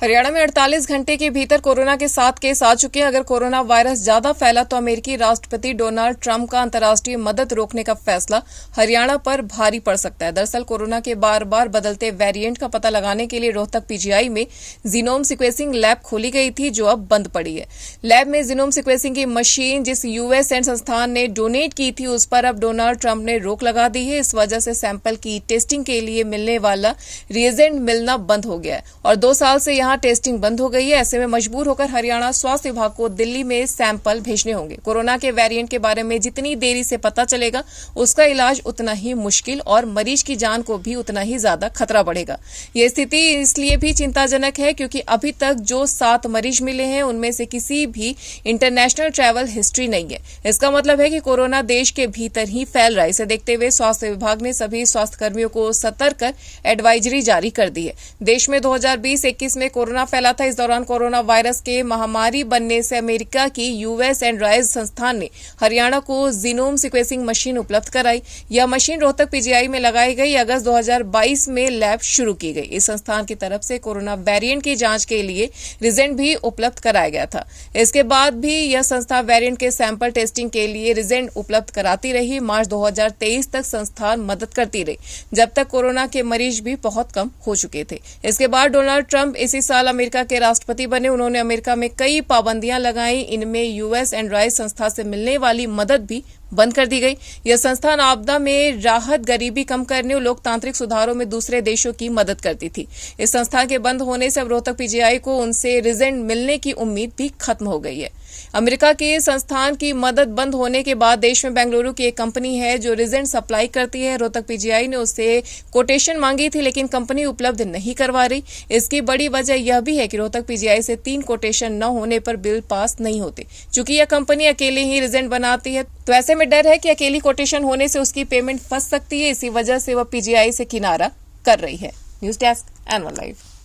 हरियाणा में 48 घंटे के भीतर कोरोना के 7 केस आ चुके हैं। अगर कोरोना वायरस ज्यादा फैला तो अमेरिकी राष्ट्रपति डोनाल्ड ट्रंप का अंतर्राष्ट्रीय मदद रोकने का फैसला हरियाणा पर भारी पड़ सकता है। दरअसल कोरोना के बार बार बदलते वेरिएंट का पता लगाने के लिए रोहतक पीजीआई में जीनोम सिक्वेंसिंग लैब खोली गई थी, जो अब बंद पड़ी है। लैब में जीनोम सिक्वेंसिंग की मशीन जिस यूएस एंड संस्थान ने डोनेट की थी, उस पर अब डोनाल्ड ट्रंप ने रोक लगा दी है। इस वजह से सैंपल की टेस्टिंग के लिए मिलने वाला रिएजेंट मिलना बंद हो गया है और 2 साल से यहाँ टेस्टिंग बंद हो गई है। ऐसे में मजबूर होकर हरियाणा स्वास्थ्य विभाग को दिल्ली में सैंपल भेजने होंगे। कोरोना के वेरिएंट के बारे में जितनी देरी से पता चलेगा, उसका इलाज उतना ही मुश्किल और मरीज की जान को भी उतना ही ज्यादा खतरा बढ़ेगा। यह स्थिति इसलिए भी चिंताजनक है क्योंकि अभी तक जो 7 मरीज मिले हैं, उनमें से किसी भी इंटरनेशनल ट्रैवल हिस्ट्री नहीं है। इसका मतलब है कि कोरोना देश के भीतर ही फैल रहा है। इसे देखते हुए स्वास्थ्य विभाग ने सभी स्वास्थ्य कर्मियों को सतर्क कर एडवाइजरी जारी कर दी है। देश में 2020-21 में कोरोना फैला था। इस दौरान कोरोना वायरस के महामारी बनने से अमेरिका की यूएस एंड राइज संस्थान ने हरियाणा को जीनोम सिक्वेंसिंग मशीन उपलब्ध कराई। यह मशीन रोहतक पीजीआई में लगाई गई। अगस्त 2022 में लैब शुरू की गई। इस संस्थान की तरफ से कोरोना वेरिएंट की जांच के लिए रिजेंट भी उपलब्ध कराया गया था। इसके बाद भी यह संस्था वेरिएंट के सैंपल टेस्टिंग के लिए रिजेंट उपलब्ध कराती रही। मार्च 2023 तक संस्थान मदद करती रही, जब तक कोरोना के मरीज भी बहुत कम हो चुके थे। इसके बाद डोनाल्ड ट्रंप इसी साल अमेरिका के राष्ट्रपति बने। उन्होंने अमेरिका में कई पाबंदियां लगाई। इनमें यूएस एंड राइज संस्था से मिलने वाली मदद भी बंद कर दी गई। यह संस्थान आपदा में राहत, गरीबी कम करने और लोकतांत्रिक सुधारों में दूसरे देशों की मदद करती थी। इस संस्था के बंद होने से अब रोहतक पीजीआई को उनसे रिजेंट मिलने की उम्मीद भी खत्म हो गई है। अमेरिका के संस्थान की मदद बंद होने के बाद देश में बेंगलुरु की एक कंपनी है जो रिजेंट सप्लाई करती है। रोहतक पीजीआई ने उससे कोटेशन मांगी थी, लेकिन कंपनी उपलब्ध नहीं करवा रही। इसकी बड़ी वजह यह भी है कि रोहतक पीजीआई से 3 कोटेशन न होने पर बिल पास नहीं होते। चूंकि यह कंपनी अकेले ही रिजेंट बनाती है, तो ऐसे में डर है कि अकेली कोटेशन होने से उसकी पेमेंट फंस सकती है। इसी वजह से वह पीजीआई से किनारा कर रही है। News desk, anyone live.